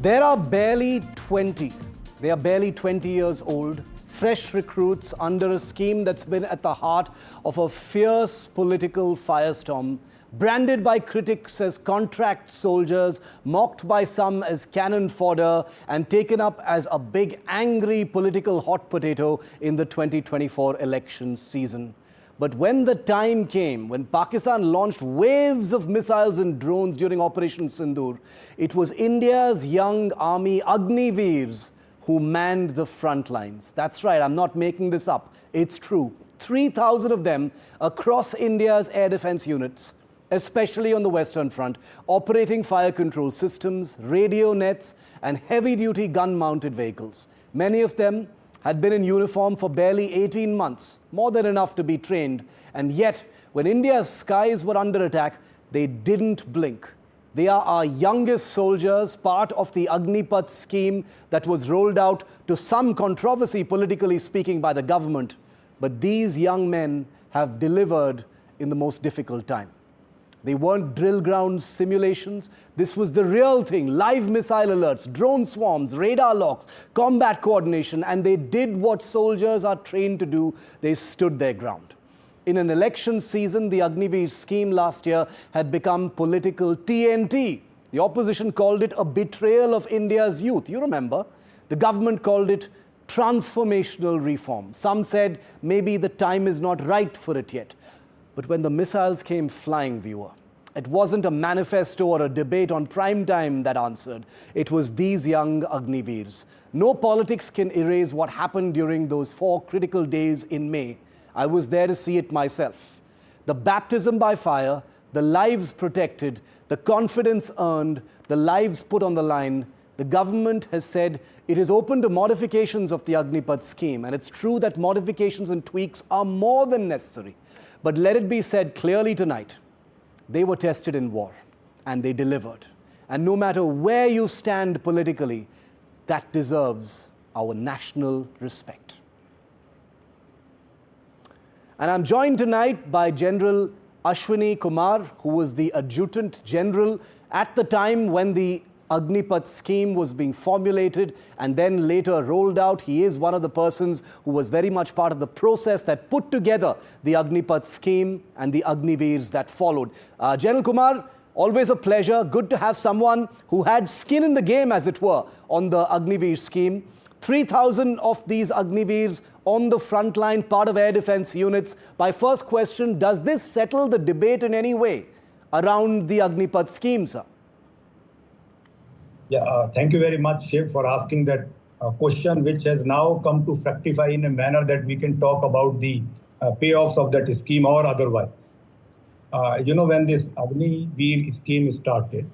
There are barely 20. They are barely 20 years old, fresh recruits under a scheme that's been at the heart of a fierce political firestorm, branded by critics as contract soldiers, mocked by some as cannon fodder, and taken up as a big angry political hot potato in the 2024 election season. But when the time came, when Pakistan launched waves of missiles and drones during Operation Sindoor, it was India's young army Agniveers who manned the front lines. That's right, I'm not making this up. It's true. 3,000 of them across India's air defense units, especially on the Western Front, operating fire control systems, radio nets, and heavy-duty gun-mounted vehicles. Many of them had been in uniform for barely 18 months, more than enough to be trained. And yet, when India's skies were under attack, they didn't blink. They are our youngest soldiers, part of the Agnipath scheme that was rolled out to some controversy, politically speaking, by the government. But these young men have delivered in the most difficult time. They weren't drill ground simulations. This was the real thing. Live missile alerts, drone swarms, radar locks, combat coordination, and they did what soldiers are trained to do. They stood their ground. In an election season, the Agniveer scheme last year had become political TNT. The opposition called it a betrayal of India's youth. You remember? The government called it transformational reform. Some said maybe the time is not right for it yet. But when the missiles came flying, viewer, it wasn't a manifesto or a debate on prime time that answered. It was these young Agniveers. No politics can erase what happened during those 4 critical days in May. I was there to see it myself. The baptism by fire, the lives protected, the confidence earned, the lives put on the line. The government has said it is open to modifications of the Agnipath scheme. And it's true that modifications and tweaks are more than necessary. But let it be said clearly tonight, they were tested in war and they delivered. And no matter where you stand politically, that deserves our national respect. And I'm joined tonight by General Ashwini Kumar, who was the Adjutant General at the time when the Agnipath scheme was being formulated and then later rolled out. He is one of the persons who was very much part of the process that put together the Agnipath scheme and the Agniveers that followed. General Kumar, always a pleasure. Good to have someone who had skin in the game, as it were, on the Agniveer scheme. 3,000 of these Agniveers on the front line, part of air defense units. My first question, does this settle the debate in any way around the Agnipath scheme, sir? Yeah, thank you very much, Shiv, for asking that question, which has now come to fructify in a manner that we can talk about the payoffs of that scheme or otherwise. When this Agniveer scheme started,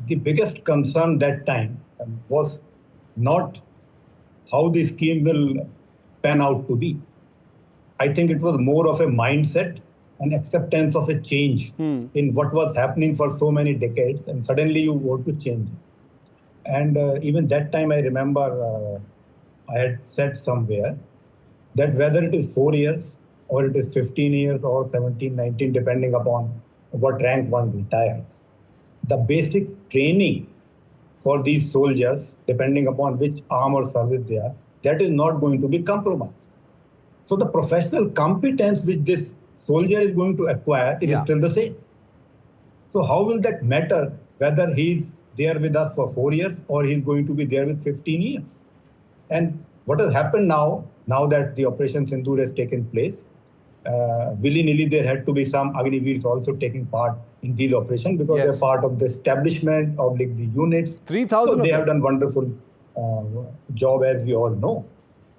the biggest concern that time was not how the scheme will pan out to be. I think it was more of a mindset and acceptance of a change in what was happening for so many decades, and suddenly you want to change it. And even that time, I remember I had said somewhere that whether it is 4 years or it is 15 years or 17, 19, depending upon what rank one retires, the basic training for these soldiers, depending upon which arm or service they are, that is not going to be compromised. So the professional competence which this soldier is going to acquire, it is still the same. So how will that matter whether he's there with us for 4 years or he's going to be there with 15 years? And what has happened now that the Operation Sindoor has taken place, willy-nilly there had to be some Agniveers also taking part in these operations because they're part of the establishment of the units. 3,000 so they have done wonderful job, as we all know.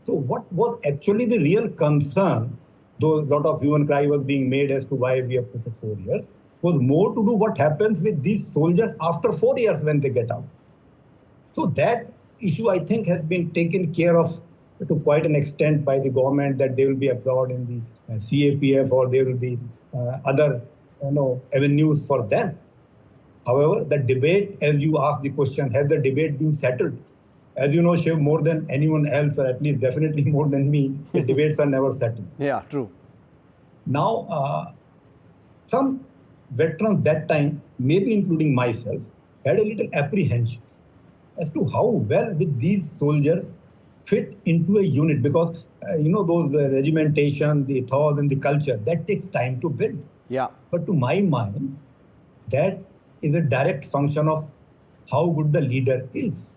So what was actually the real concern, though a lot of hue and cry was being made as to why we have put it 4 years, was more to do what happens with these soldiers after 4 years when they get out. So that issue, I think, has been taken care of to quite an extent by the government, that they will be absorbed in the CAPF or there will be other avenues for them. However, the debate, as you asked the question, has the debate been settled? As you know, Shiv, more than anyone else, or at least definitely more than me, the debates are never settled. Yeah, true. Now, some veterans that time, maybe including myself, had a little apprehension as to how well with these soldiers fit into a unit, because those regimentation, the ethos and the culture, that takes time to build. Yeah. But to my mind, that is a direct function of how good the leader is.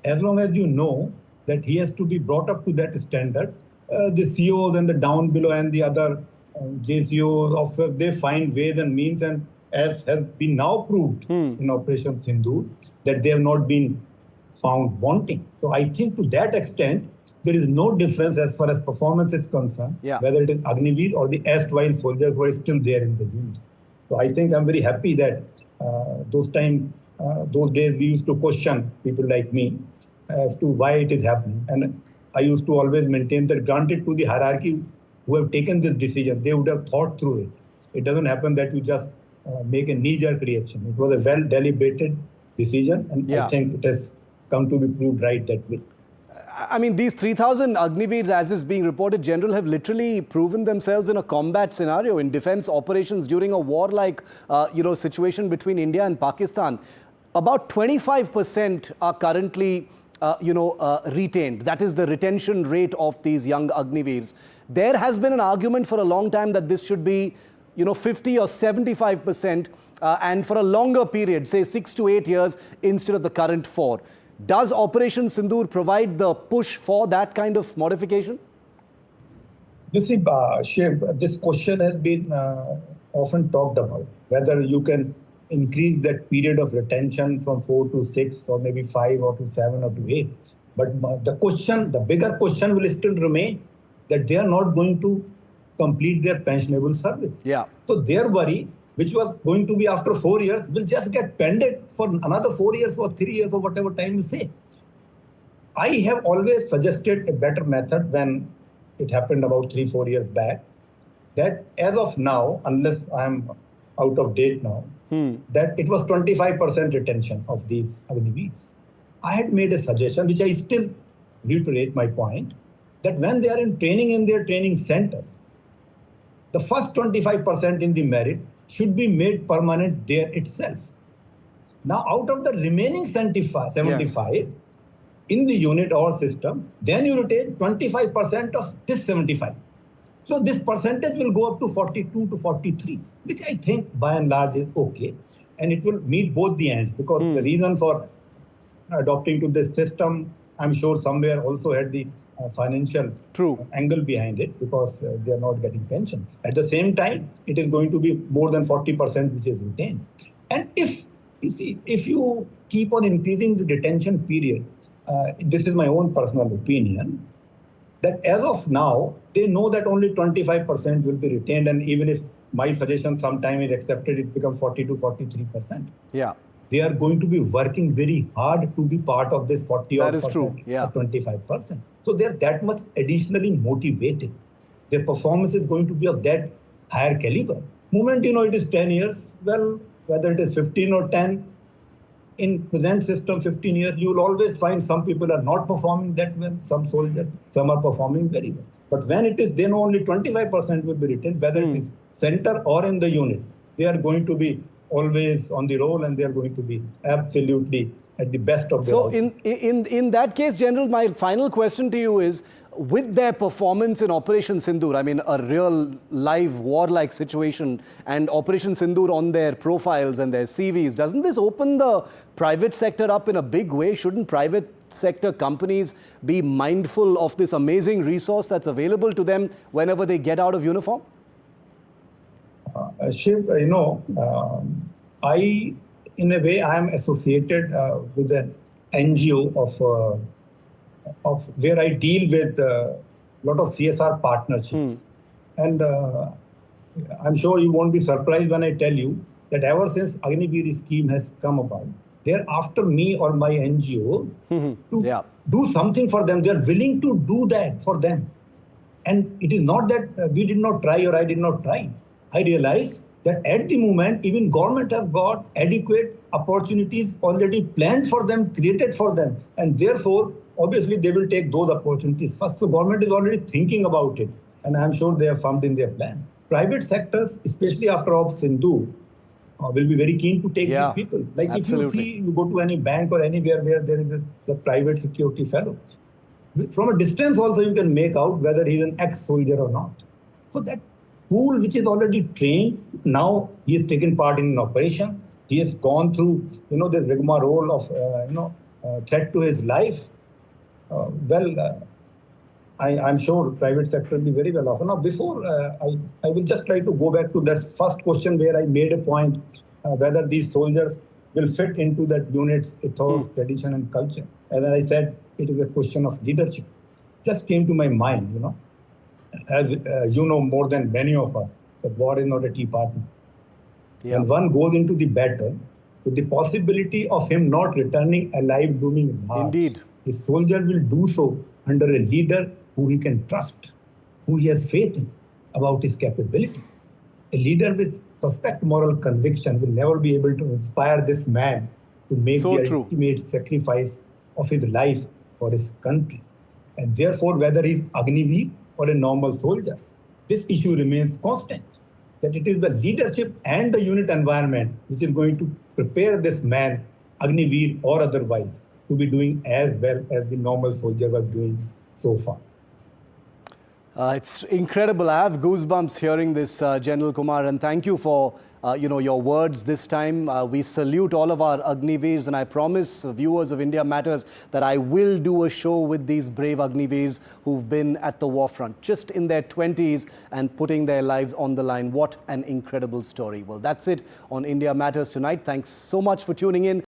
As long as you know that he has to be brought up to that standard, the COs and the down below and the other JCOs, officers, they find ways and means, and as has been now proved in Operation Sindoor, that they have not been found wanting. So I think to that extent, there is no difference as far as performance is concerned, whether it is Agniveer or the erstwhile soldiers who are still there in the units. So I think I'm very happy that those days we used to question people like me as to why it is happening. And I used to always maintain that granted to the hierarchy who have taken this decision, they would have thought through it. It doesn't happen that you just make a knee-jerk reaction. It was a well-deliberated decision, and I think it has come to be proved right that way. I mean, these 3,000 Agniveers, as is being reported, General, have literally proven themselves in a combat scenario, in defense operations during a war-like, situation between India and Pakistan. About 25% are currently, retained. That is the retention rate of these young Agniveers. There has been an argument for a long time that this should be, 50 or 75%, and for a longer period, say 6 to 8 years, instead of the current 4. Does Operation Sindoor provide the push for that kind of modification? You see, Shiv, this question has been often talked about, whether you can increase that period of retention from 4 to 6 or maybe 5 or to 7 or to 8. But the bigger question will still remain that they are not going to complete their pensionable service. Yeah. So their worry, which was going to be after 4 years, will just get pended for another 4 years or 3 years or whatever time you say. I have always suggested a better method when it happened about 3-4 years back, that as of now, unless I am out of date now, that it was 25% retention of these Agniveers. I had made a suggestion, which I still reiterate my point, that when they are in training in their training centers, the first 25% in the merit should be made permanent there itself. Now, out of the remaining 75 in the unit or system, then you retain 25% of this 75. So this percentage will go up to 42 to 43, which I think by and large is okay. And it will meet both the ends, because the reason for adopting to this system, I'm sure somewhere also had the financial angle behind it, because they are not getting pension. At the same time, it is going to be more than 40% which is retained. And if you keep on increasing the retention period, this is my own personal opinion, that as of now, they know that only 25% will be retained. And even if my suggestion sometime is accepted, it becomes 40 to 43%. Yeah. They are going to be working very hard to be part of this 40 or 25%. So they are that much additionally motivated. Their performance is going to be of that higher caliber. Moment, it is 10 years, well, whether it is 15 or 10, in present system, 15 years, you will always find some people are not performing that well, some soldiers, some are performing very well. But when it is, then only 25% will be retained, whether it is center or in the unit. They are going to be always on the roll, and they are going to be absolutely at the best of their So in that case, General, my final question to you is, with their performance in Operation Sindoor, I mean, a real live war-like situation, and Operation Sindoor on their profiles and their CVs, doesn't this open the private sector up in a big way? Shouldn't private sector companies be mindful of this amazing resource that's available to them whenever they get out of uniform? Shiv, in a way, I am associated with an NGO of where I deal with a lot of CSR partnerships. And I'm sure you won't be surprised when I tell you that ever since Agniveer scheme has come about, they're after me or my NGO to do something for them. They're willing to do that for them. And it is not that we did not try or I did not try. I realize that at the moment, even government has got adequate opportunities already planned for them, created for them. And therefore, obviously, they will take those opportunities first. So government is already thinking about it. And I'm sure they have found in their plan. Private sectors, especially after Operation Sindoor, will be very keen to take Yeah, these people. Like absolutely. if you see, you go to any bank or anywhere where there is the private security fellow, from a distance also you can make out whether he's an ex-soldier or not. So that pool which is already trained, now he has taken part in an operation. He has gone through, this rigmarole of, threat to his life. I'm sure private sector will be very well off. Now, before I will just try to go back to that first question where I made a point whether these soldiers will fit into that unit's ethos, tradition, and culture. As I said, it is a question of leadership. Just came to my mind, as you know more than many of us, that war is not a tea party. Yeah. When one goes into the battle with the possibility of him not returning alive doing march, Indeed. the soldier will do so under a leader who he can trust, who he has faith in about his capability. A leader with suspect moral conviction will never be able to inspire this man to make So the true. ultimate sacrifice of his life for his country. And therefore, whether he's Agniveer or a normal soldier, this issue remains constant. That it is the leadership and the unit environment which is going to prepare this man, Agniveer or otherwise, to be doing as well as the normal soldier was doing so far. It's incredible. I have goosebumps hearing this, General Kumar, and thank you for your words this time. We salute all of our Agniveers, and I promise viewers of India Matters that I will do a show with these brave Agniveers who've been at the war front, just in their 20s and putting their lives on the line. What an incredible story. Well, that's it on India Matters tonight. Thanks so much for tuning in.